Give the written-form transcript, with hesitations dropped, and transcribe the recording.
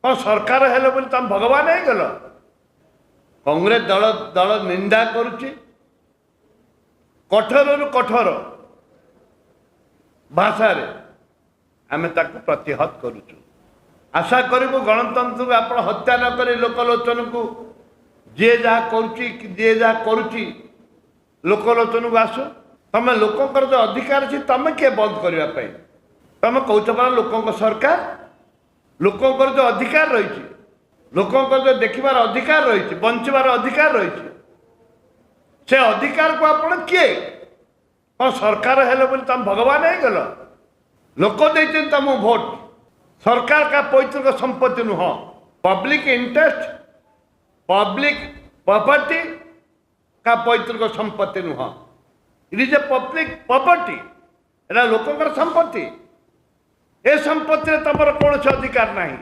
कौन सरकार हेले बोली तुम भगवान हो गल कांग्रेस दल दल निंदा करुच्ची कठोर रु कठोर भाषा आम प्रतिहत करुचु आशा करूँ गणतंत्र को आप हत्या न कर लोकलोचन को जी जहाँ करुच्ची जहाँ करुच्ची लोकलोचन को आसु तुम लोकंर जो अधिकार अच्छी तुम किए बंद करने तुम कौच पा लोक सरकार लोकंर जो अधिकार रही लोकंर जो देखिबार अधिकार रही बंचवार अधिकार रही से अधिकार को आपण किए कौन सरकार हेले बोली तुम भगवान हो गल लोक देते तुम भोट सरकार का पैतृक संपत्ति नुह पब्लिक इंटरेस्ट पब्लिक प्रॉपर्टी का पैतृक संपत्ति नुह it is a public property एटा लोकंर संपत्ति ए संपत्ति तुम कौन अधिकार नहीं